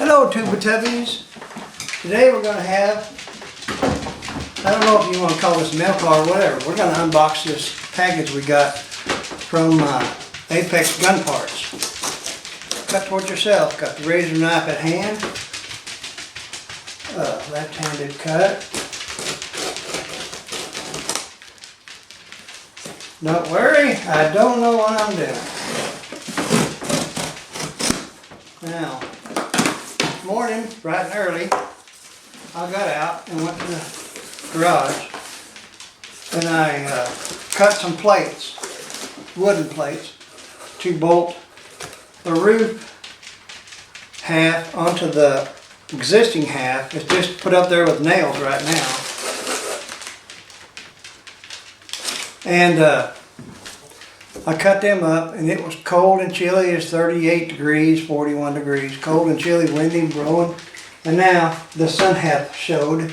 Hello Tuba-Tubbies. Today we're going to have, I don't know if you want to call this milk or whatever, we're going to unbox this package we got from Apex Gun Parts. Cut towards yourself, got the razor knife at hand, left-handed cut. Don't worry, I don't know what I'm doing. Now, this morning, bright and early, I got out and went to the garage and I cut some plates, wooden plates, to bolt the roof half onto the existing half. It's just put up there with nails right now. And I cut them up, and it was cold and chilly. It's 38 degrees, 41 degrees, cold and chilly, windy, blowing. And now the sun hath showed,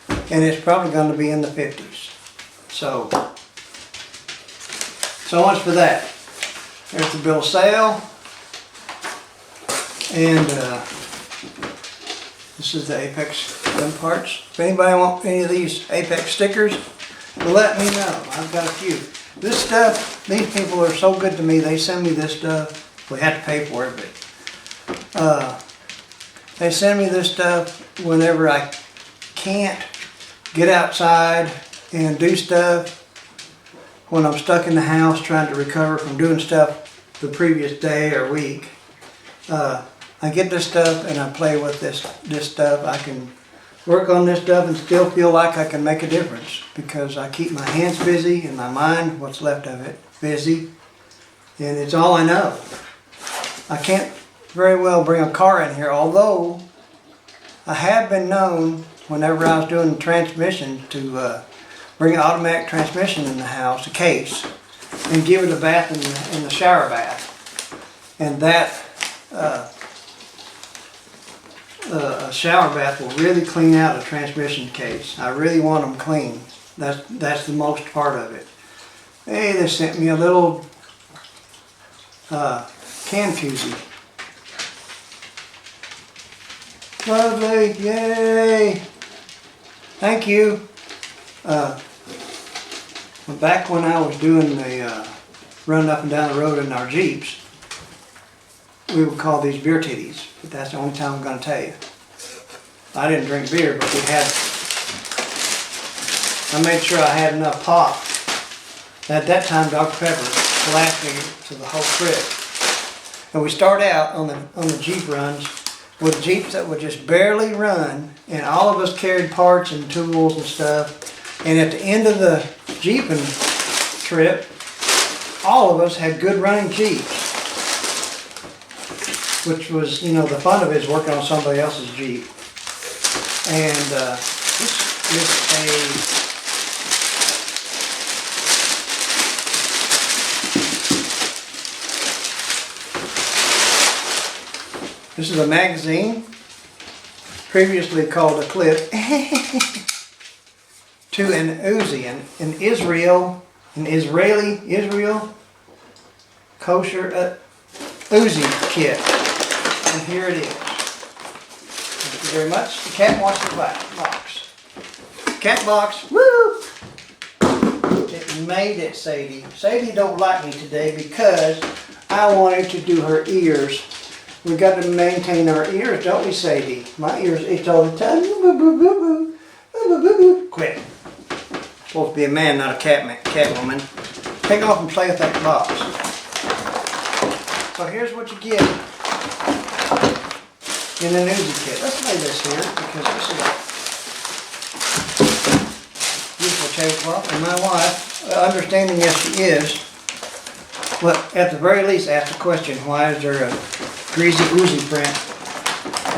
and it's probably going to be in the 50s. So much for that. There's the bill of sale, and this is the Apex Gun Parts. If anybody wants any of these Apex stickers, let me know. I've got a few. This stuff, these people are so good to me. They send me this stuff. We have to pay for it, but they send me this stuff whenever I can't get outside and do stuff. When I'm stuck in the house trying to recover from doing stuff the previous day or week, I get this stuff and I play with this stuff. I can work on this stuff and still feel like I can make a difference because I keep my hands busy and my mind, what's left of it, busy, and it's all I know. I can't very well bring a car in here, although I have been known whenever I was doing transmission to bring an automatic transmission in the house, a case, and give it a bath in the shower bath, and that a shower bath will really clean out a transmission case. I really want them clean. That's the most part of it. Hey, they sent me a little can koozie. Lovely, yay! Thank you. Back when I was doing the running up and down the road in our Jeeps, we would call these beer titties, but that's the only time I'm going to tell you. I didn't drink beer, but I made sure I had enough pop. At that time, Dr. Pepper to last me to the whole trip. And we start out on the Jeep runs with Jeeps that would just barely run, and all of us carried parts and tools and stuff. And at the end of the Jeeping trip, all of us had good running Jeeps. Which was, you know, the fun of it is working on somebody else's Jeep. And this is a magazine, previously called a clip, to an Uzi, an Israel kosher Uzi kit. And here it is. Thank you very much. The cat wants the box. Cat box, woo! It made it, Sadie. Sadie don't like me today because I wanted to do her ears. We got to maintain our ears, don't we, Sadie? My ears itch all the time. Boo, boo, boo, boo. Boo, boo, boo, boo. Quit. Supposed to be a man, not a cat woman. Take off and play with that box. So here's what you get in an Uzi kit. Let's lay this here because this is a beautiful tablecloth. And my wife, understanding as she is, well, at the very least asked the question, why is there a greasy Uzi print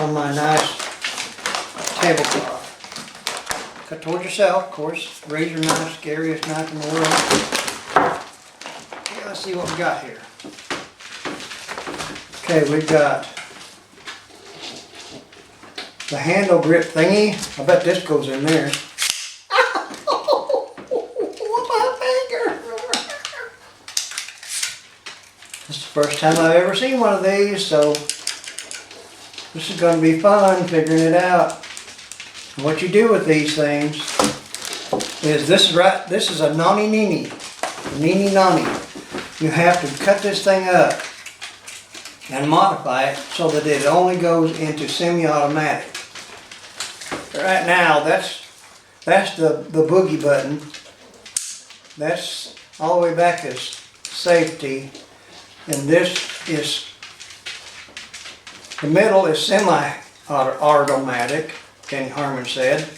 on my nice tablecloth? Cut toward yourself, of course. Razor knife, scariest knife in the world. Okay, let's see what we got here. Okay, we've got the handle grip thingy. I bet this goes in there. My finger! This is the first time I've ever seen one of these, so This is gonna be fun figuring it out. And what you do with these things is this is a nani. You have to cut this thing up and modify it so that it only goes into semi-automatic. Right now, that's the boogie button. That's all the way back is safety, and this is, the middle is semi-automatic, Kenny Harmon said,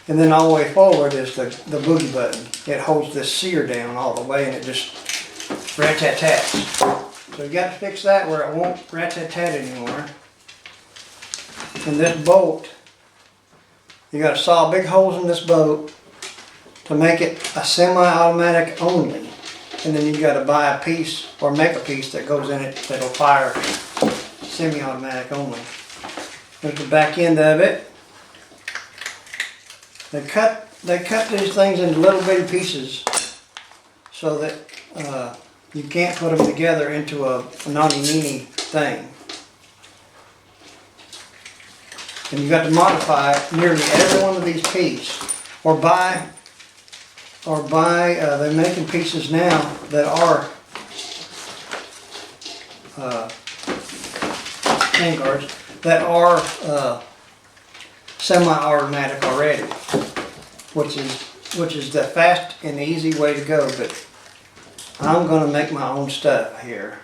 and then all the way forward is the boogie button. It holds this sear down all the way and it just rat-tat-tats. So you got to fix that where it won't rat-tat-tat anymore. And this bolt, you got to saw big holes in this bolt to make it a semi-automatic only. And then you got to buy a piece or make a piece that goes in it that'll fire semi-automatic only. There's the back end of it. They cut these things into little bitty pieces so that you can't put them together into a nani thing. And you got to modify nearly every one of these pieces, or buy. They're making pieces now that are handguards that are semi-automatic already, which is the fast and easy way to go. But I'm going to make my own stuff here.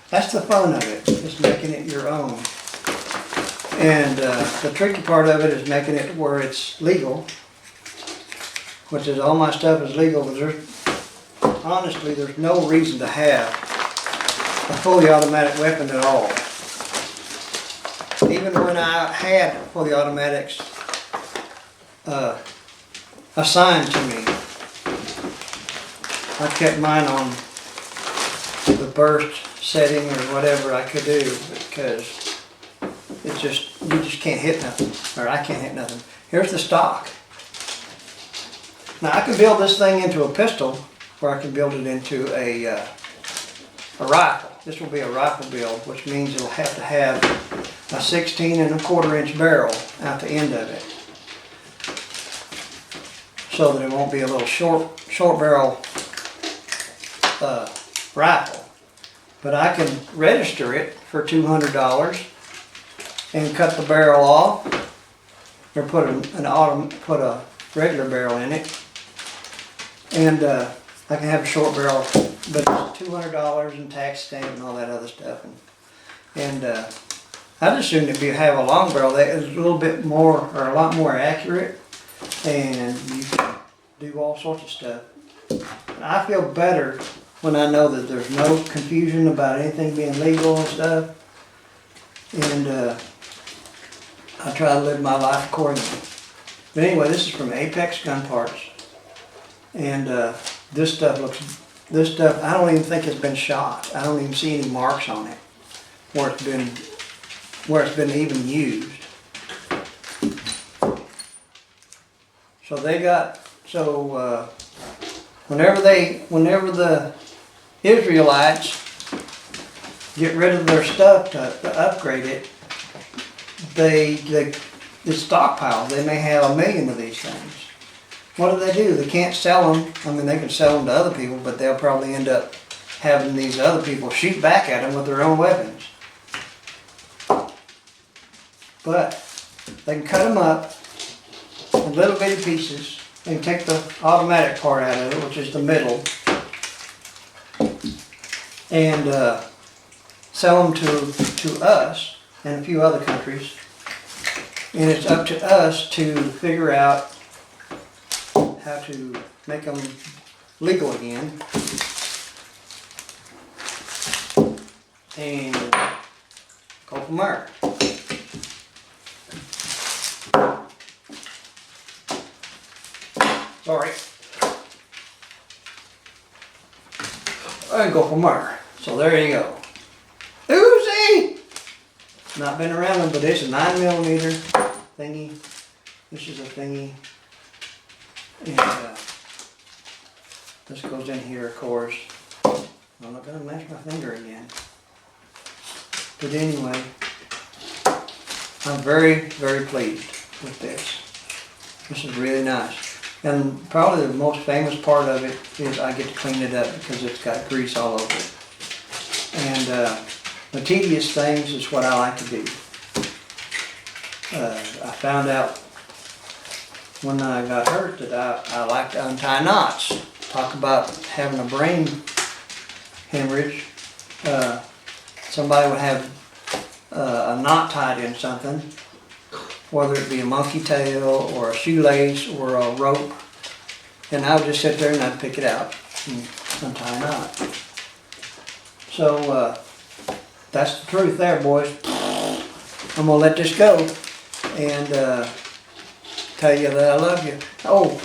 That's the fun of it, is making it your own. And the tricky part of it is making it where it's legal, which is all my stuff is legal. But honestly, there's no reason to have a fully automatic weapon at all. Even when I had fully automatics assigned to me, I kept mine on the burst setting or whatever I could do, because you just can't hit nothing, or I can't hit nothing. Here's the stock. Now I can build this thing into a pistol, or I can build it into a rifle. This will be a rifle build, which means it'll have to have a 16¼ inch barrel out the end of it, so that it won't be a little short barrel rifle. But I can register it for $200 and cut the barrel off, or put a regular barrel in it, and I can have a short barrel, but it's $200 and tax stamp and all that other stuff. And I just assumed if you have a long barrel, that is a little bit more, or a lot more accurate, and you can do all sorts of stuff. And I feel better when I know that there's no confusion about anything being legal and stuff. And I try to live my life accordingly. But anyway, this is from Apex Gun Parts. And this stuff, I don't even think it's been shot. I don't even see any marks on it where it's been even used. Whenever the Israelites get rid of their stuff to upgrade it, they stockpile. They may have 1 million of these things. What do? They can't sell them. I mean, they can sell them to other people, but they'll probably end up having these other people shoot back at them with their own weapons. But they can cut them up in little bitty pieces. They can take the automatic part out of it, which is the middle, and sell them to us and a few other countries. And it's up to us to figure out how to make them legal again and go from there. Sorry. And go from there. So there you go. Uzi! Not been around them, but it's a 9mm thingy. This is a thingy. And this goes in here, of course. I'm not going to mash my finger again. But anyway, I'm very, very pleased with this. This is really nice. And probably the most famous part of it is I get to clean it up because it's got grease all over it. And the tedious things is what I like to do. I found out when I got hurt that I like to untie knots. Talk about having a brain hemorrhage. Somebody would have a knot tied in something, whether it be a monkey tail or a shoelace or a rope, and I would just sit there and I'd pick it out and untie a knot. So that's the truth there, boys. I'm gonna let this go and tell you that I love you. Oh,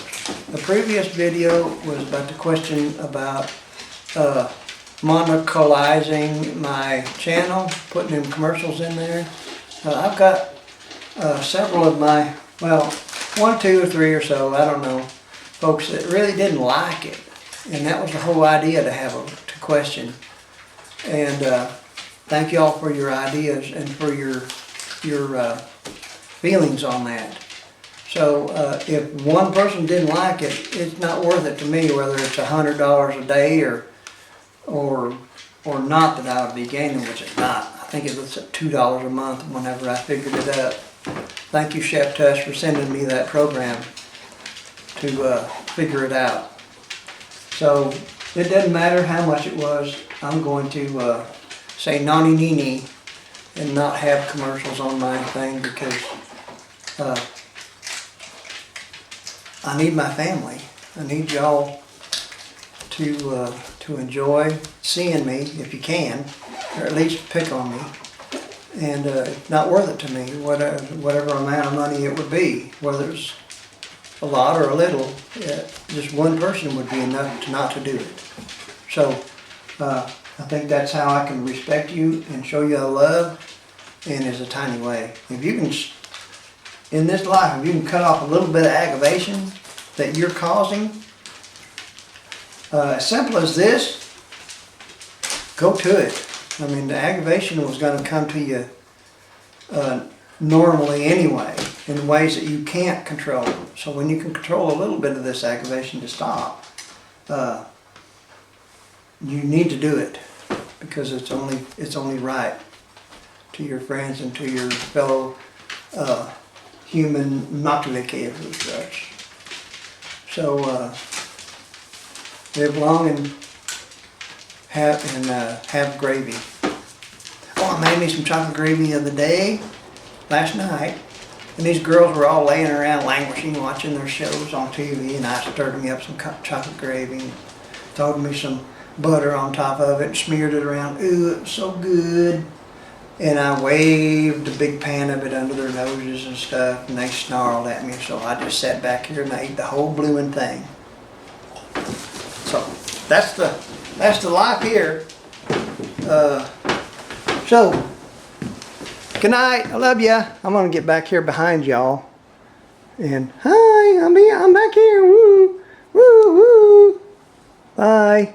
the previous video was about the question about monocolizing my channel, putting them commercials in there. I've got several of my, well, 1, 2, or 3 or so, I don't know, folks that really didn't like it. And that was the whole idea, to question. And thank you all for your ideas and for your feelings on that. So if one person didn't like it, it's not worth it to me, whether it's $100 a day or not, that I would be gaining, which it's not. I think it was at $2 a month whenever I figured it up. Thank you, Chef Tush, for sending me that program to figure it out. So it doesn't matter how much it was. I'm going to say nani nini and not have commercials on my thing because I need my family. I need y'all to enjoy seeing me if you can, or at least pick on me. And it's not worth it to me, whatever amount of money it would be, whether it's a lot or a little. Just one person would be enough not to do it. So I think that's how I can respect you and show you love, and is a tiny way. If you can, in this life, if you can cut off a little bit of aggravation that you're causing, as simple as this, go to it. I mean, the aggravation was going to come to you normally anyway, in ways that you can't control. So when you can control a little bit of this aggravation to stop, you need to do it, because it's only right to your friends and to your fellow human matuleke as such. So live long and have gravy. Oh, I made me some chocolate gravy the other day, last night, and these girls were all laying around languishing, watching their shows on TV, and I stirred me up some chocolate gravy, and threw me some butter on top of it, and smeared it around. Ooh, it was so good. And I waved a big pan of it under their noses and stuff, and they snarled at me, so I just sat back here and I ate the whole bloomin' thing. So that's the life here. So good night. I love ya. I'm gonna get back here behind y'all. And hi, I'm back here. Woo, woo, woo. Bye.